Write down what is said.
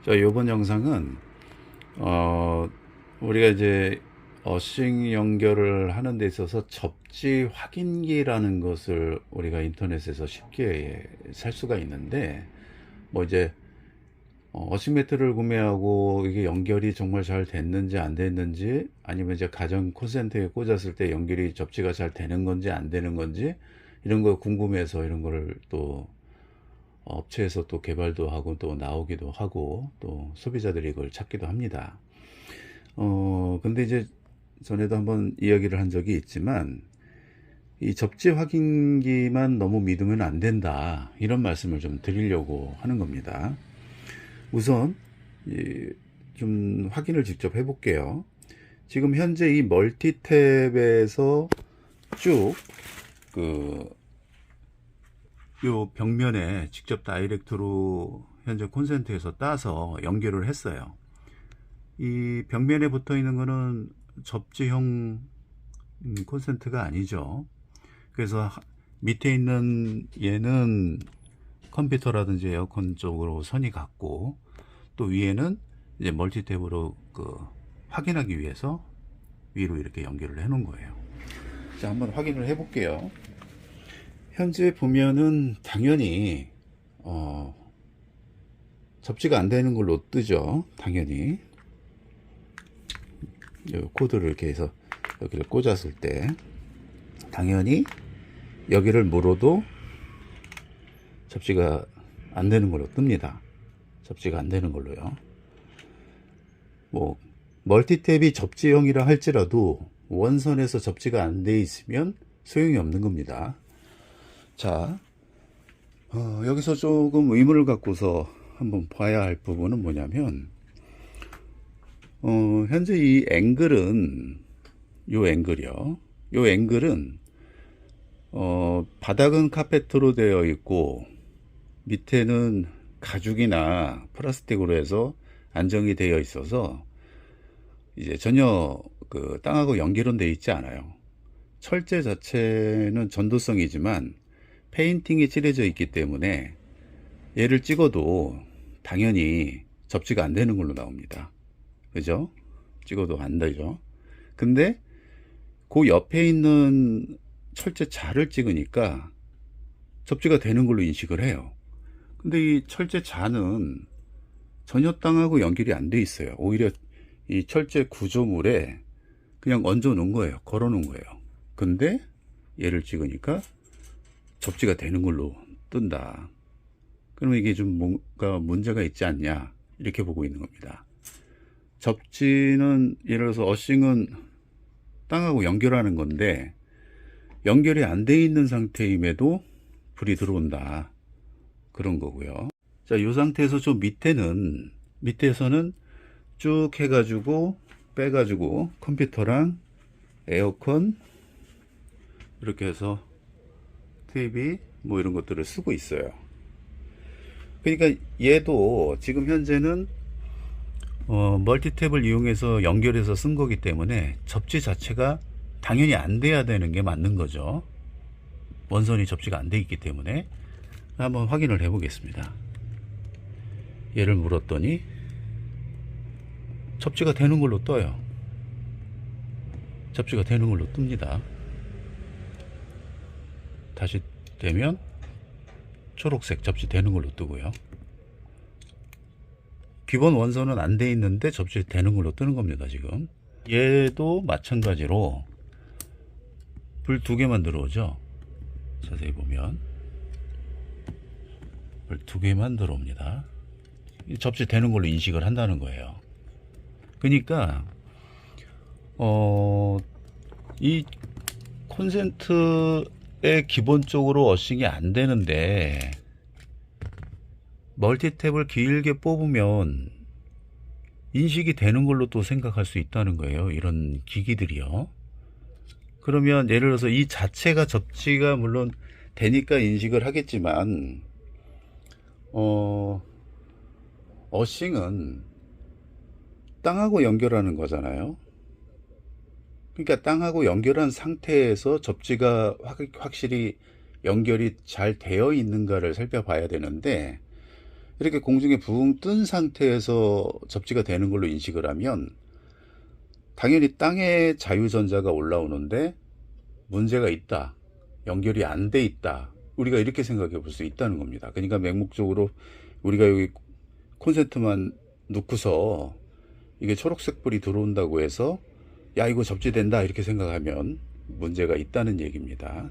자, 이번 영상은 우리가 이제 어싱 연결을 하는 데 있어서 접지 확인기라는 것을 우리가 인터넷에서 쉽게 살 수가 있는데, 뭐 이제 어싱 매트를 구매하고 이게 연결이 정말 잘 됐는지 안 됐는지, 아니면 이제 가전 콘센트에 꽂았을 때 연결이 접지가 잘 되는 건지 안 되는 건지, 이런 거 궁금해서 이런 거를 또 업체에서 또 개발도 하고 또 나오기도 하고 또 소비자들이 이걸 찾기도 합니다. 근데 이제 전에도 한번 이야기를 한 적이 있지만, 이 접지 확인기만 너무 믿으면 안 된다, 이런 말씀을 좀 드리려고 하는 겁니다. 우선 좀 확인을 직접 해볼게요. 지금 현재 이 멀티탭에서 쭉 요 벽면에 직접 다이렉트로 현재 콘센트에서 따서 연결을 했어요. 이 벽면에 붙어 있는 거는 접지형 콘센트가 아니죠. 그래서 밑에 있는 얘는 컴퓨터라든지 에어컨 쪽으로 선이 갔고, 또 위에는 이제 멀티탭으로 확인하기 위해서 위로 이렇게 연결을 해 놓은 거예요. 자, 한번 확인을 해 볼게요. 현재 보면은 당연히 접지가 안 되는 걸로 뜨죠. 당연히 코드를 이렇게 해서 여기를 꽂았을 때 당연히 여기를 물어도 접지가 안 되는 걸로 뜹니다. 접지가 안 되는 걸로요. 뭐 멀티탭이 접지형이라 할지라도 원선에서 접지가 안 돼 있으면 소용이 없는 겁니다. 자, 여기서 조금 의문을 갖고서 한번 봐야 할 부분은 뭐냐면, 현재 이 앵글은, 요 앵글이요. 요 앵글은, 바닥은 카페트로 되어 있고, 밑에는 가죽이나 플라스틱으로 해서 안정이 되어 있어서, 이제 전혀 땅하고 연결은 되어 있지 않아요. 철제 자체는 전도성이지만, 페인팅이 칠해져 있기 때문에 얘를 찍어도 당연히 접지가 안 되는 걸로 나옵니다. 그죠? 찍어도 안 되죠. 근데 그 옆에 있는 철제 자를 찍으니까 접지가 되는 걸로 인식을 해요. 근데 이 철제 자는 전혀 땅하고 연결이 안 돼 있어요. 오히려 이 철제 구조물에 그냥 얹어 놓은 거예요. 걸어 놓은 거예요. 근데 얘를 찍으니까 접지가 되는 걸로 뜬다. 그러면 이게 좀 뭔가 문제가 있지 않냐, 이렇게 보고 있는 겁니다. 접지는 예를 들어서 어싱은 땅하고 연결하는 건데 연결이 안 돼 있는 상태임에도 불이 들어온다, 그런 거고요. 자, 이 상태에서 좀 밑에서는 쭉 해가지고 빼가지고 컴퓨터랑 에어컨 이렇게 해서 TV 뭐 이런 것들을 쓰고 있어요. 그러니까 얘도 지금 현재는 멀티탭을 이용해서 연결해서 쓴 거기 때문에 접지 자체가 당연히 안 돼야 되는 게 맞는 거죠. 원선이 접지가 안 돼 있기 때문에. 한번 확인을 해 보겠습니다. 얘를 물었더니 접지가 되는 걸로 떠요. 접지가 되는 걸로 뜹니다. 다시 되면 초록색 접지 되는 걸로 뜨고요. 기본 원선은 안 돼 있는데 접지 되는 걸로 뜨는 겁니다. 지금 얘도 마찬가지로 불 2개만 들어오죠. 자세히 보면 불 2개만 들어옵니다. 접지 되는 걸로 인식을 한다는 거예요. 그러니까 이 콘센트에 기본적으로 어싱이 안 되는데 멀티탭을 길게 뽑으면 인식이 되는 걸로 또 생각할 수 있다는 거예요. 이런 기기들이요. 그러면 예를 들어서 이 자체가 접지가 물론 되니까 인식을 하겠지만, 어싱은 땅하고 연결하는 거잖아요. 그러니까 땅하고 연결한 상태에서 접지가 확실히 연결이 잘 되어 있는가를 살펴봐야 되는데, 이렇게 공중에 붕 뜬 상태에서 접지가 되는 걸로 인식을 하면 당연히 땅에 자유전자가 올라오는데 문제가 있다, 연결이 안 돼 있다, 우리가 이렇게 생각해 볼 수 있다는 겁니다. 그러니까 맹목적으로 우리가 여기 콘센트만 놓고서 이게 초록색 불이 들어온다고 해서 야 이거 접지된다 이렇게 생각하면 문제가 있다는 얘기입니다.